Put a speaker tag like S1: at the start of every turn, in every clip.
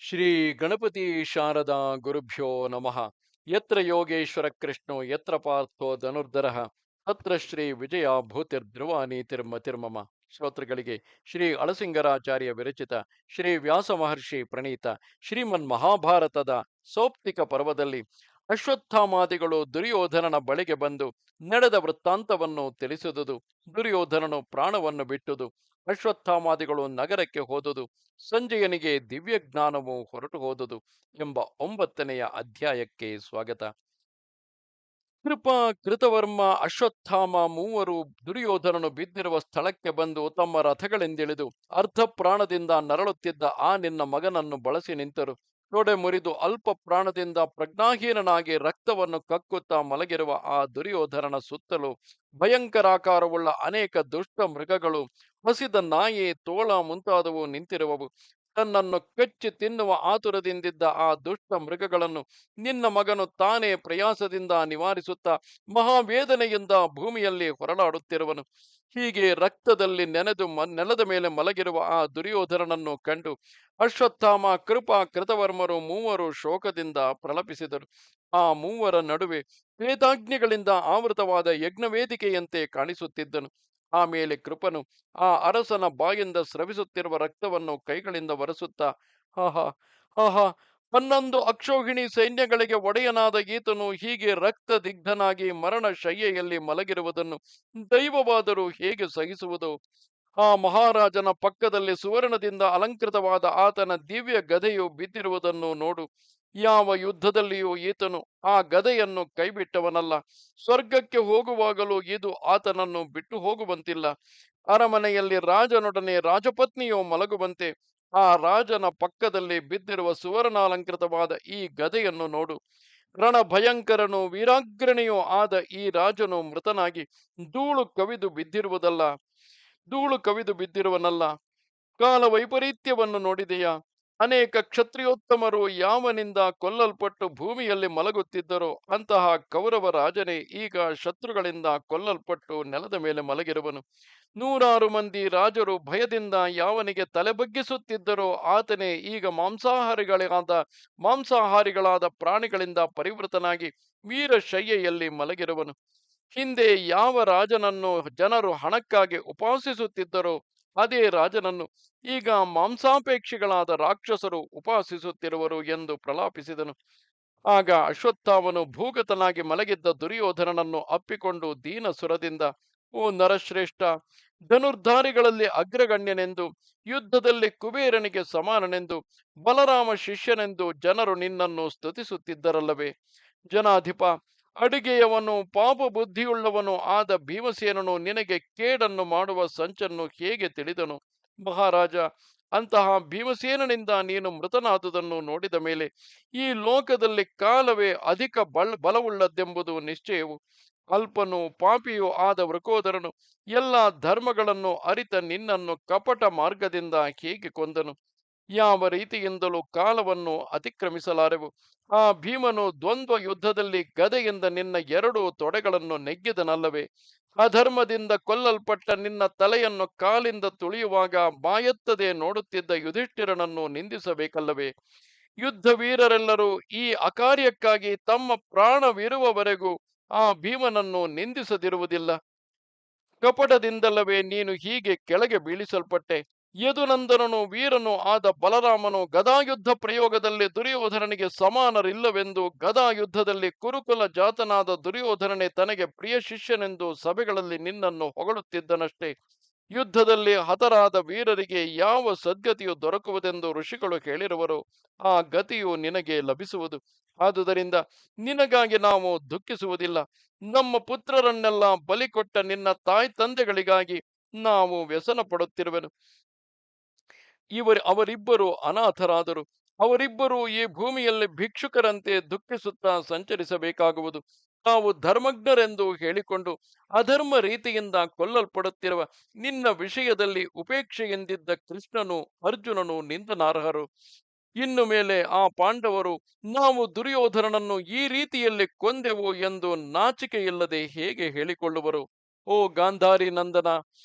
S1: ಶ್ರೀ ಗಣಪತಿ ಶಾರದಾ ಗುರುಭ್ಯೋ ನಮಃ. ಯತ್ರ ಯೋಗೇಶ್ವರ ಕೃಷ್ಣೋ ಯತ್ರ ಪಾರ್ಥೋ ಧನುರ್ಧರಃ ತತ್ರ ಶ್ರೀ ವಿಜಯ ಭೂತಿರ್ಧ್ರುವ ನೀತಿರ್ಮತಿರ್ಮಮ. ಶ್ರೋತೃಗಳಿಗೆ ಶ್ರೀ ಅಳಸಿಂಗರಾಚಾರ್ಯ ವಿರಚಿತ ಶ್ರೀ ವ್ಯಾಸ ಮಹರ್ಷಿ ಪ್ರಣೀತ ಶ್ರೀಮನ್ ಮಹಾಭಾರತದ ಸೌಪ್ತಿಕ ಪರ್ವದಲ್ಲಿ ಅಶ್ವತ್ಥಾಮಾದಿಗಳು ದುರ್ಯೋಧನನ ಬಳಿಗೆ ಬಂದು ನಡೆದ ವೃತ್ತಾಂತವನ್ನು ತಿಳಿಸಿದುದು. ದುರ್ಯೋಧನನು ಪ್ರಾಣವನ್ನು ಬಿಟ್ಟುದು. ಅಶ್ವತ್ಥಾಮಾದಿಗಳು ನಗರಕ್ಕೆ ಹೋದುದು. ಸಂಜಯನಿಗೆ ದಿವ್ಯ ಜ್ಞಾನವು ಹೊರಟು ಹೋದುದು ಎಂಬ 9ನೆಯ ಅಧ್ಯಾಯಕ್ಕೆ ಸ್ವಾಗತ. ಕೃಪಾ, ಕೃತವರ್ಮ, ಅಶ್ವತ್ಥಾಮ ಮೂವರು ದುರ್ಯೋಧನನು ಬಿದ್ದಿರುವ ಸ್ಥಳಕ್ಕೆ ಬಂದು ತಮ್ಮ ರಥಗಳಿಂದಿಳಿದು ಅರ್ಧ ಪ್ರಾಣದಿಂದ ನರಳುತ್ತಿದ್ದ ಆ ನಿನ್ನ ಮಗನನ್ನು ಬಳಸಿ ನಿಂತರು. ತೊಡೆ ಮುರಿದು ಅಲ್ಪ ಪ್ರಾಣದಿಂದ ಪ್ರಜ್ಞಾಹೀನನಾಗಿ ರಕ್ತವನ್ನು ಕಕ್ಕುತ್ತಾ ಮಲಗಿರುವ ಆ ದುರ್ಯೋಧನನ ಸುತ್ತಲೂ ಭಯಂಕರಾಕಾರವುಳ್ಳ ಅನೇಕ ದುಷ್ಟ ಮೃಗಗಳು, ಹಸಿದ ನಾಯಿ, ತೋಳ ಮುಂತಾದವು ನಿಂತಿರುವವು. ತನ್ನನ್ನು ಕಚ್ಚಿ ತಿನ್ನುವ ಆತುರದಿಂದಿದ್ದ ಆ ದುಷ್ಟ ಮೃಗಗಳನ್ನು ನಿನ್ನ ಮಗನು ತಾನೇ ಪ್ರಯಾಸದಿಂದ ನಿವಾರಿಸುತ್ತಾ ಮಹಾವೇದನೆಯಿಂದ ಭೂಮಿಯಲ್ಲಿ ಹೊರಳಾಡುತ್ತಿರುವನು. ಹೀಗೆ ರಕ್ತದಲ್ಲಿ ನೆನೆದು ನೆಲದ ಮೇಲೆ ಮಲಗಿರುವ ಆ ದುರ್ಯೋಧನನನ್ನು ಕಂಡು ಅಶ್ವತ್ಥಾಮ, ಕೃಪಾ, ಕೃತವರ್ಮರು ಮೂವರು ಶೋಕದಿಂದ ಪ್ರಲಪಿಸಿದರು. ಆ ಮೂವರ ನಡುವೆ ವೇದಾಜ್ಞೆಗಳಿಂದ ಆವೃತವಾದ ಯಜ್ಞವೇದಿಕೆಯಂತೆ ಕಾಣಿಸುತ್ತಿದ್ದನು. ಆಮೇಲೆ ಕೃಪನು ಆ ಅರಸನ ಬಾಯಿಂದ ಸ್ರವಿಸುತ್ತಿರುವ ರಕ್ತವನ್ನು ಕೈಗಳಿಂದ ಒರೆಸುತ್ತಾ, ಆಹಾ ಆಹಾ, 11 ಅಕ್ಷೌಹಿಣಿ ಸೈನ್ಯಗಳಿಗೆ ಒಡೆಯನಾದ ಈತನು ಹೀಗೆ ರಕ್ತದಿಗ್ಧನಾಗಿ ಮರಣ ಶಯ್ಯೆಯಲ್ಲಿ ಮಲಗಿರುವುದನ್ನು ದೈವವಾದರೂ ಹೇಗೆ ಸಹಿಸುವುದು? ಆ ಮಹಾರಾಜನ ಪಕ್ಕದಲ್ಲಿ ಸುವರ್ಣದಿಂದ ಅಲಂಕೃತವಾದ ಆತನ ದಿವ್ಯ ಗದೆಯು ಬಿದ್ದಿರುವುದನ್ನು ನೋಡು. ಯಾವ ಯುದ್ಧದಲ್ಲಿಯೂ ಈತನು ಆ ಗದೆಯನ್ನು ಕೈಬಿಟ್ಟವನಲ್ಲ. ಸ್ವರ್ಗಕ್ಕೆ ಹೋಗುವಾಗಲೂ ಇದು ಆತನನ್ನು ಬಿಟ್ಟು ಹೋಗುವಂತಿಲ್ಲ. ಅರಮನೆಯಲ್ಲಿ ರಾಜನೊಡನೆ ರಾಜಪತ್ನಿಯು ಮಲಗುವಂತೆ ಆ ರಾಜನ ಪಕ್ಕದಲ್ಲಿ ಬಿದ್ದಿರುವ ಸುವರ್ಣಾಲಂಕೃತವಾದ ಈ ಗದೆಯನ್ನು ನೋಡು. ರಣಭಯಂಕರನು ವೀರಾಗ್ರಣಿಯೂ ಆದ ಈ ರಾಜನು ಮೃತನಾಗಿ ಧೂಳು ಕವಿದು ಬಿದ್ದಿರುವುದಲ್ಲ, ಧೂಳು ಕವಿದು ಬಿದ್ದಿರುವನಲ್ಲ. ಕಾಲ ವೈಪರೀತ್ಯವನ್ನು ನೋಡಿದೆಯಾ? ಅನೇಕ ಕ್ಷತ್ರಿಯೋತ್ತಮರು ಯಾವನಿಂದ ಕೊಲ್ಲಲ್ಪಟ್ಟು ಭೂಮಿಯಲ್ಲಿ ಮಲಗುತ್ತಿದ್ದರೋ ಅಂತಹ ಕೌರವ ರಾಜನೇ ಈಗ ಶತ್ರುಗಳಿಂದ ಕೊಲ್ಲಲ್ಪಟ್ಟು ನೆಲದ ಮೇಲೆ ಮಲಗಿರುವನು. ನೂರಾರು ಮಂದಿ ರಾಜರು ಭಯದಿಂದ ಯಾವನಿಗೆ ತಲೆ ಬಗ್ಗಿಸುತ್ತಿದ್ದರೋ ಆತನೇ ಈಗ ಮಾಂಸಾಹಾರಿಗಳಾದ ಪ್ರಾಣಿಗಳಿಂದ ಪರಿವೃತನಾಗಿ ವೀರಶಯ್ಯೆಯಲ್ಲಿ ಮಲಗಿರುವನು. ಹಿಂದೆ ಯಾವ ರಾಜನನ್ನು ಜನರು ಹಣಕ್ಕಾಗಿ ಉಪಾಸಿಸುತ್ತಿದ್ದರೋ ಅದೇ ರಾಜನನ್ನು ಈಗ ಮಾಂಸಾಪೇಕ್ಷಿಗಳಾದ ರಾಕ್ಷಸರು ಉಪಾಸಿಸುತ್ತಿರುವರು ಎಂದು ಪ್ರಲಾಪಿಸಿದನು. ಆಗ ಅಶ್ವತ್ಥಾಮನು ಭೂಗತನಾಗಿ ಮಲಗಿದ್ದ ದುರ್ಯೋಧನನನ್ನು ಅಪ್ಪಿಕೊಂಡು ದೀನ ಸುರದಿಂದ, ಓ ನರಶ್ರೇಷ್ಠ, ಧನುರ್ಧಾರಿಗಳಲ್ಲಿ ಅಗ್ರಗಣ್ಯನೆಂದು, ಯುದ್ಧದಲ್ಲಿ ಕುಬೇರನಿಗೆ ಸಮಾನನೆಂದು, ಬಲರಾಮ ಶಿಷ್ಯನೆಂದು ಜನರು ನಿನ್ನನ್ನು ಸ್ತುತಿಸುತ್ತಿದ್ದರಲ್ಲವೇ? ಜನಾಧಿಪ, ಅಡುಗೆಯವನು ಪಾಪ ಬುದ್ಧಿಯುಳ್ಳವನು ಆದ ಭೀಮಸೇನನು ನಿನಗೆ ಕೇಡನ್ನು ಮಾಡುವ ಸಂಚನ್ನು ಹೇಗೆ ತಿಳಿದನು? ಮಹಾರಾಜ, ಅಂತಹ ಭೀಮಸೇನನಿಂದ ನೀನು ಮೃತನಾದುದನ್ನು ನೋಡಿದ ಮೇಲೆ ಈ ಲೋಕದಲ್ಲಿ ಕಾಲವೇ ಅಧಿಕ ಬಲವುಳ್ಳದ್ದೆಂಬುದು ನಿಶ್ಚಯವು. ಅಲ್ಪನೂ ಪಾಪಿಯೂ ಆದ ವೃಕೋದರನು ಎಲ್ಲ ಧರ್ಮಗಳನ್ನು ಅರಿತ ನಿನ್ನನ್ನು ಕಪಟ ಮಾರ್ಗದಿಂದ ಹೇಗೆ ಕೊಂದನು? ಯಾವ ರೀತಿಯಿಂದಲೂ ಕಾಲವನ್ನು ಅತಿಕ್ರಮಿಸಲಾರೆವು. ಆ ಭೀಮನು ದ್ವಂದ್ವ ಯುದ್ಧದಲ್ಲಿ ಗದೆಯಿಂದ ನಿನ್ನ 2 ತೊಡೆಗಳನ್ನು ನೆಗ್ಗಿದನಲ್ಲವೇ? ಅಧರ್ಮದಿಂದ ಕೊಲ್ಲಲ್ಪಟ್ಟ ನಿನ್ನ ತಲೆಯನ್ನು ಕಾಲಿಂದ ತುಳಿಯುವಾಗ ಬಾಯೆತ್ತದೆ ನೋಡುತ್ತಿದ್ದ ಯುಧಿಷ್ಠಿರನನ್ನು ನಿಂದಿಸಬೇಕಲ್ಲವೇ? ಯುದ್ಧ ವೀರರೆಲ್ಲರೂ ಈ ಅಕಾರ್ಯಕ್ಕಾಗಿ ತಮ್ಮ ಪ್ರಾಣವಿರುವವರೆಗೂ ಆ ಭೀಮನನ್ನು ನಿಂದಿಸದಿರುವುದಿಲ್ಲ. ಕಪಟದಿಂದಲ್ಲವೇ ನೀನು ಹೀಗೆ ಕೆಳಗೆ ಬೀಳಿಸಲ್ಪಟ್ಟೆ? ಯದುನಂದನನು ವೀರನು ಆದ ಬಲರಾಮನು ಗದಾಯುದ್ಧ ಪ್ರಯೋಗದಲ್ಲಿ ದುರ್ಯೋಧನನಿಗೆ ಸಮಾನರಿಲ್ಲವೆಂದು, ಗದಾಯುದ್ಧದಲ್ಲಿ ಕುರುಕುಲ ಜಾತನಾದ ದುರ್ಯೋಧನನೇ ತನಗೆ ಪ್ರಿಯ ಶಿಷ್ಯನೆಂದು ಸಭೆಗಳಲ್ಲಿ ನಿನ್ನನ್ನು ಹೊಗಳುತ್ತಿದ್ದನಷ್ಟೇ. ಯುದ್ಧದಲ್ಲಿ ಹತರಾದ ವೀರರಿಗೆ ಯಾವ ಸದ್ಗತಿಯು ದೊರಕುವುದೆಂದು ಋಷಿಗಳು ಹೇಳಿರುವರು, ಆ ಗತಿಯು ನಿನಗೆ ಲಭಿಸುವುದು. ಆದುದರಿಂದ ನಿನಗಾಗಿ ನಾವು ದುಃಖಿಸುವುದಿಲ್ಲ. ನಮ್ಮ ಪುತ್ರರನ್ನೆಲ್ಲ ಬಲಿ ಕೊಟ್ಟ ನಿನ್ನ ತಾಯಿ ತಂದೆಗಳಿಗಾಗಿ ನಾವು ವ್ಯಸನ ಪಡುತ್ತಿರುವೆನು. ಅವರಿಬ್ಬರು ಅನಾಥರಾದರು. ಅವರಿಬ್ಬರು ಈ ಭೂಮಿಯಲ್ಲಿ ಭಿಕ್ಷುಕರಂತೆ ದುಃಖಿಸುತ್ತಾ ಸಂಚರಿಸಬೇಕಾಗುವುದು. ತಾವು ಧರ್ಮಜ್ಞರೆಂದು ಹೇಳಿಕೊಂಡು ಅಧರ್ಮ ರೀತಿಯಿಂದ ಕೊಲ್ಲಲ್ಪಡುತ್ತಿರುವ ನಿನ್ನ ವಿಷಯದಲ್ಲಿ ಉಪೇಕ್ಷೆಯಿಂದಿದ್ದ ಕೃಷ್ಣನು, ಅರ್ಜುನನು ನಿಂದನಾರ್ಹರು. ಇನ್ನು ಮೇಲೆ ಆ ಪಾಂಡವರು ನಾವು ದುರ್ಯೋಧನನನ್ನು ಈ ರೀತಿಯಲ್ಲಿ ಕೊಂದೆವು ಎಂದು ನಾಚಿಕೆಯಿಲ್ಲದೆ ಹೇಗೆ ಹೇಳಿಕೊಳ್ಳುವರು? ಓ ಗಾಂಧಾರಿ ನಂದನ,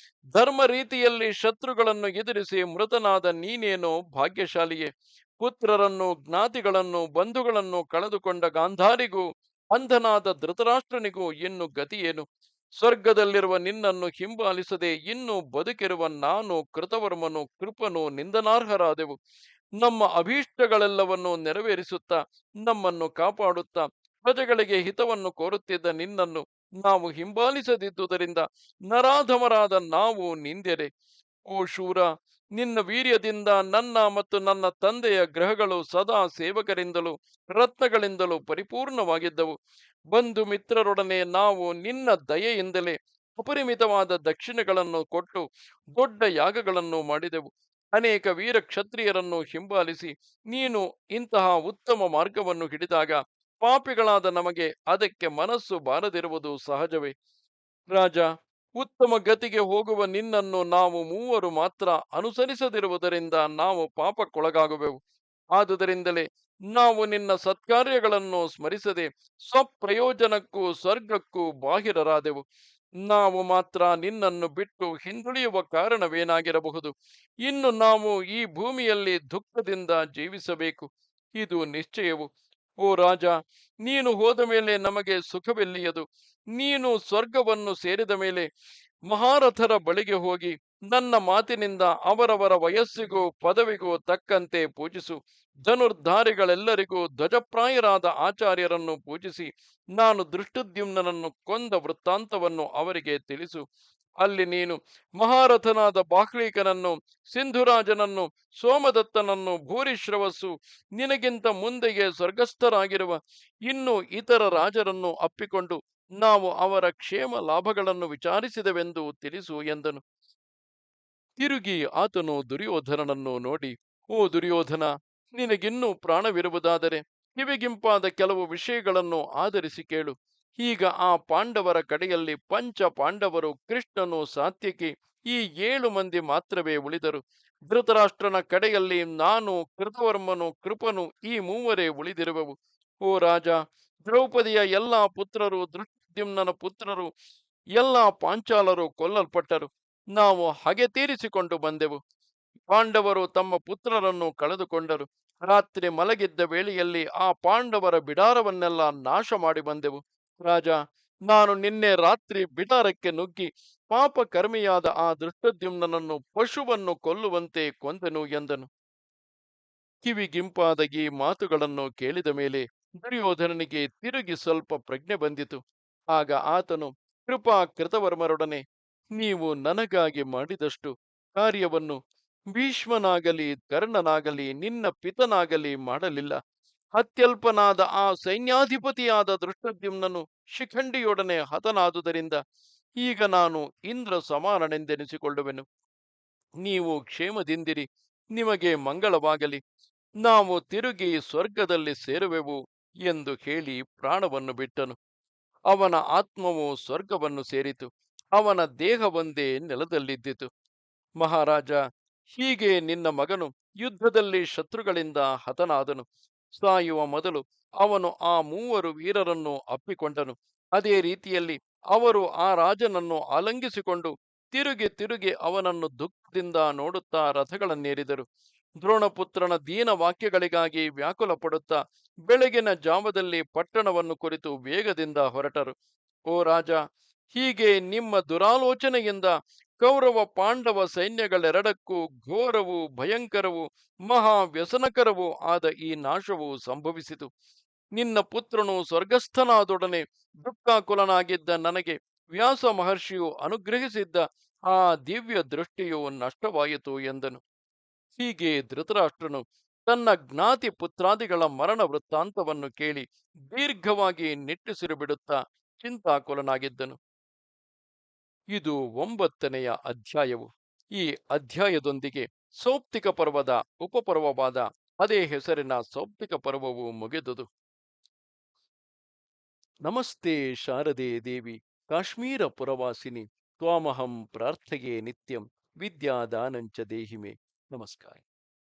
S1: ಧರ್ಮ ರೀತಿಯಲ್ಲಿ ಶತ್ರುಗಳನ್ನು ಎದುರಿಸಿ ಮೃತನಾದ ನೀನೇನೋ ಭಾಗ್ಯಶಾಲಿಯೇ. ಪುತ್ರರನ್ನು ಜ್ಞಾತಿಗಳನ್ನು ಬಂಧುಗಳನ್ನು ಕಳೆದುಕೊಂಡ ಗಾಂಧಾರಿಗೂ ಅಂಧನಾದ ಧೃತರಾಷ್ಟ್ರನಿಗೂ ಇನ್ನು ಗತಿಯೇನು? ಸ್ವರ್ಗದಲ್ಲಿರುವ ನಿನ್ನನ್ನು ಹಿಂಬಾಲಿಸದೆ ಇನ್ನು ಬದುಕಿರುವ ನಾನು ಕೃತವರ್ಮನು ಕೃಪನು ನಿಂದನಾರ್ಹರಾದೆವು. ನಮ್ಮ ಅಭೀಷ್ಟಗಳೆಲ್ಲವನ್ನು ನೆರವೇರಿಸುತ್ತಾ ನಮ್ಮನ್ನು ಕಾಪಾಡುತ್ತಾ ಪ್ರಜೆಗಳಿಗೆ ಹಿತವನ್ನು ಕೋರುತ್ತಿದ್ದ ನಿನ್ನನ್ನು ನಾವು ಹಿಂಬಾಲಿಸದಿದ್ದುದರಿಂದ ನರಾಧಮರಾದ ನಾವು ನಿಂದೆರೆ. ಓ ಶೂರ, ನಿನ್ನ ವೀರ್ಯದಿಂದ ನನ್ನ ಮತ್ತು ನನ್ನ ತಂದೆಯ ಗ್ರಹಗಳು ಸದಾ ಸೇವಕರಿಂದಲೂ ರತ್ನಗಳಿಂದಲೂ ಪರಿಪೂರ್ಣವಾಗಿದ್ದವು. ಬಂಧು ಮಿತ್ರರೊಡನೆ ನಾವು ನಿನ್ನ ದಯೆಯಿಂದಲೇ ಅಪರಿಮಿತವಾದ ದಕ್ಷಿಣೆಗಳನ್ನು ಕೊಟ್ಟು ದೊಡ್ಡ ಯಾಗಗಳನ್ನು ಮಾಡಿದೆವು. ಅನೇಕ ವೀರ ಕ್ಷತ್ರಿಯರನ್ನು ಹಿಂಬಾಲಿಸಿ ನೀನು ಇಂತಹ ಉತ್ತಮ ಮಾರ್ಗವನ್ನು ಹಿಡಿದಾಗ ಪಾಪಿಗಳಾದ ನಮಗೆ ಅದಕ್ಕೆ ಮನಸ್ಸು ಬಾರದಿರುವುದು ಸಹಜವೇ? ರಾಜ, ಉತ್ತಮ ಗತಿಗೆ ಹೋಗುವ ನಿನ್ನನ್ನು ನಾವು ಮೂವರು ಮಾತ್ರ ಅನುಸರಿಸದಿರುವುದರಿಂದ ನಾವು ಪಾಪಕ್ಕೊಳಗಾಗುವೆವು. ಆದುದರಿಂದಲೇ ನಾವು ನಿನ್ನ ಸತ್ಕಾರ್ಯಗಳನ್ನು ಸ್ಮರಿಸದೆ ಸ್ವಪ್ರಯೋಜನಕ್ಕೂ ಸ್ವರ್ಗಕ್ಕೂ ಬಾಹಿರರಾದೆವು. ನಾವು ಮಾತ್ರ ನಿನ್ನನ್ನು ಬಿಟ್ಟು ಹಿಂದುಳಿಯುವ ಕಾರಣವೇನಾಗಿರಬಹುದು? ಇನ್ನು ನಾವು ಈ ಭೂಮಿಯಲ್ಲಿ ದುಃಖದಿಂದ ಜೀವಿಸಬೇಕು, ಇದು ನಿಶ್ಚಯವು. ಓ ರಾಜ, ನೀನು ಹೋದ ಮೇಲೆ ನಮಗೆ ಸುಖವೆಲ್ಲಿಯದು? ನೀನು ಸ್ವರ್ಗವನ್ನು ಸೇರಿದ ಮೇಲೆ ಮಹಾರಥರ ಬಳಿಗೆ ಹೋಗಿ ನನ್ನ ಮಾತಿನಿಂದ ಅವರವರ ವಯಸ್ಸಿಗೂ ಪದವಿಗೂ ತಕ್ಕಂತೆ ಪೂಜಿಸು. ಧನುರ್ಧಾರಿಗಳೆಲ್ಲರಿಗೂ ಧ್ವಜಪ್ರಾಯರಾದ ಆಚಾರ್ಯರನ್ನು ಪೂಜಿಸಿ ನಾನು ದೃಷ್ಟದ್ಯುಮ್ನನನ್ನು ಕೊಂದ ವೃತ್ತಾಂತವನ್ನು ಅವರಿಗೆ ತಿಳಿಸು. ಅಲ್ಲಿ ನೀನು ಮಹಾರಥನಾದ ಬಾಹ್ಲೀಕನನ್ನು, ಸಿಂಧುರಾಜನನ್ನು, ಸೋಮದತ್ತನನ್ನು, ಭೂರಿಶ್ರವಸ್ಸು, ನಿನಗಿಂತ ಮುಂದೆಯೇ ಸ್ವರ್ಗಸ್ಥರಾಗಿರುವ ಇನ್ನು ಇತರ ರಾಜರನ್ನು ಅಪ್ಪಿಕೊಂಡು ನಾವು ಅವರ ಕ್ಷೇಮ ಲಾಭಗಳನ್ನು ವಿಚಾರಿಸಿದೆವೆಂದು ತಿಳಿಸು ಎಂದನು. ತಿರುಗಿ ಆತನು ದುರ್ಯೋಧನನನ್ನು ನೋಡಿ, ಓ ದುರ್ಯೋಧನ, ನಿನಗಿನ್ನೂ ಪ್ರಾಣವಿರುವುದಾದರೆ ಕಿವಿಗಿಂಪಾದ ಕೆಲವು ವಿಷಯಗಳನ್ನು ಆಧರಿಸಿ ಕೇಳು. ಈಗ ಆ ಪಾಂಡವರ ಕಡೆಯಲ್ಲಿ ಪಂಚ ಪಾಂಡವರು, ಕೃಷ್ಣನು, ಸಾತ್ಯಕಿ, ಈ 7 ಮಂದಿ ಮಾತ್ರವೇ ಉಳಿದರು. ಧೃತರಾಷ್ಟ್ರನ ಕಡೆಯಲ್ಲಿ ನಾನು, ಕೃತವರ್ಮನು, ಕೃಪನು, ಈ ಮೂವರೇ ಉಳಿದಿರುವೆವು. ಓ ರಾಜ, ದ್ರೌಪದಿಯ ಎಲ್ಲಾ ಪುತ್ರರು, ದೃಷ್ಟದ್ಯುಮ್ನನ ಪುತ್ರರು, ಎಲ್ಲಾ ಪಾಂಚಾಲರು ಕೊಲ್ಲಲ್ಪಟ್ಟರು. ನಾವು ಹಗೆ ತೀರಿಸಿಕೊಂಡು ಬಂದೆವು. ಪಾಂಡವರು ತಮ್ಮ ಪುತ್ರರನ್ನು ಕಳೆದುಕೊಂಡರು. ರಾತ್ರಿ ಮಲಗಿದ್ದ ವೇಳೆಯಲ್ಲಿ ಆ ಪಾಂಡವರ ಬಿಡಾರವನ್ನೆಲ್ಲ ನಾಶ ಮಾಡಿ ಬಂದೆವು. ರಾಜ, ನಾನು ನಿನ್ನೆ ರಾತ್ರಿ ಬಿಡಾರಕ್ಕೆ ನುಗ್ಗಿ ಪಾಪ ಕರ್ಮಿಯಾದ ಆ ದೃಷ್ಟದ್ಯುಮ್ನನನ್ನು ಪಶುವನ್ನು ಕೊಲ್ಲುವಂತೆ ಕೊಂದೆನು ಎಂದನು. ಕಿವಿಗಿಂಪಾದ ಈ ಮಾತುಗಳನ್ನು ಕೇಳಿದ ಮೇಲೆ ದುರ್ಯೋಧನನಿಗೆ ತಿರುಗಿ ಸ್ವಲ್ಪ ಪ್ರಜ್ಞೆ ಬಂದಿತು. ಆಗ ಆತನು ಕೃಪಾ ಕೃತವರ್ಮರೊಡನೆ, ನೀವು ನನಗಾಗಿ ಮಾಡಿದಷ್ಟು ಕಾರ್ಯವನ್ನು ಭೀಷ್ಮನಾಗಲಿ ಕರ್ಣನಾಗಲಿ ನಿನ್ನ ಪಿತನಾಗಲಿ ಮಾಡಲಿಲ್ಲ. ಅತ್ಯಲ್ಪನಾದ ಆ ಸೈನ್ಯಾಧಿಪತಿಯಾದ ದೃಷ್ಟದ್ಯುಮ್ನನು ಶಿಖಂಡಿಯೊಡನೆ ಹತನಾದುದರಿಂದ ಈಗ ನಾನು ಇಂದ್ರ ಸಮಾನನೆಂದೆನಿಸಿಕೊಳ್ಳುವೆನು. ನೀವು ಕ್ಷೇಮದಿಂದಿರಿ, ನಿಮಗೆ ಮಂಗಳವಾಗಲಿ. ನಾವು ತಿರುಗಿ ಸ್ವರ್ಗದಲ್ಲಿ ಸೇರುವೆವು ಎಂದು ಹೇಳಿ ಪ್ರಾಣವನ್ನು ಬಿಟ್ಟನು. ಅವನ ಆತ್ಮವು ಸ್ವರ್ಗವನ್ನು ಸೇರಿತು. ಅವನ ದೇಹವೊಂದೇ ನೆಲದಲ್ಲಿದ್ದಿತು. ಮಹಾರಾಜ, ಹೀಗೆ ನಿನ್ನ ಮಗನು ಯುದ್ಧದಲ್ಲಿ ಶತ್ರುಗಳಿಂದ ಹತನಾದನು. ಸಾಯುವ ಮೊದಲು ಅವನು ಆ ಮೂವರು ವೀರರನ್ನು ಅಪ್ಪಿಕೊಂಡನು. ಅದೇ ರೀತಿಯಲ್ಲಿ ಅವರು ಆ ರಾಜನನ್ನು ಆಲಂಗಿಸಿಕೊಂಡು ತಿರುಗಿ ತಿರುಗಿ ಅವನನ್ನು ದುಃಖದಿಂದ ನೋಡುತ್ತಾ ರಥಗಳನ್ನೇರಿದರು. ದ್ರೋಣಪುತ್ರನ ದೀನ ವಾಕ್ಯಗಳಿಗಾಗಿ ವ್ಯಾಕುಲ ಪಡುತ್ತಾ ಬೆಳಗಿನ ಜಾವದಲ್ಲಿ ಪಟ್ಟಣವನ್ನು ಕುರಿತು ವೇಗದಿಂದ ಹೊರಟರು. ಓ ರಾಜ, ಹೀಗೆ ನಿಮ್ಮ ದುರಾಲೋಚನೆಯಿಂದ ಕೌರವ ಪಾಂಡವ ಸೈನ್ಯಗಳೆರಡಕ್ಕೂ ಘೋರವೂ ಭಯಂಕರವೂ ಮಹಾ ವ್ಯಸನಕರವೂ ಆದ ಈ ನಾಶವು ಸಂಭವಿಸಿತು. ನಿನ್ನ ಪುತ್ರನು ಸ್ವರ್ಗಸ್ಥನಾದೊಡನೆ ದುಃಖಾಕುಲನಾಗಿದ್ದ ನನಗೆ ವ್ಯಾಸ ಮಹರ್ಷಿಯು ಅನುಗ್ರಹಿಸಿದ್ದ ಆ ದಿವ್ಯ ದೃಷ್ಟಿಯು ನಷ್ಟವಾಯಿತು ಎಂದನು. ಹೀಗೆ ಧೃತರಾಷ್ಟ್ರನು ತನ್ನ ಜ್ಞಾತಿ ಪುತ್ರಾದಿಗಳ ಮರಣ ವೃತ್ತಾಂತವನ್ನು ಕೇಳಿ ದೀರ್ಘವಾಗಿ ನಿಟ್ಟುಸಿರು ಬಿಡುತ್ತಾ ಚಿಂತಾಕುಲನಾಗಿದ್ದನು. ಇದು 9ನೆಯ ಅಧ್ಯಾಯವು. ಈ ಅಧ್ಯಾಯದೊಂದಿಗೆ ಸೌಪ್ತಿಕ ಪರ್ವದ ಉಪಪರ್ವವಾದ ಅದೇ ಹೆಸರಿನ ಸೌಪ್ತಿಕ ಪರ್ವವು ಮುಗಿದುದು. ನಮಸ್ತೆ ಶಾರದೆ ದೇವಿ, ಕಾಶ್ಮೀರ ಪುರವಾಸಿನಿ, ತ್ವಾಮಹಂ ಪ್ರಾರ್ಥಯೇ ನಿತ್ಯಂ, ವಿದ್ಯಾದಾನಂಚ ದೇಹಿಮೆ. ನಮಸ್ಕಾರ.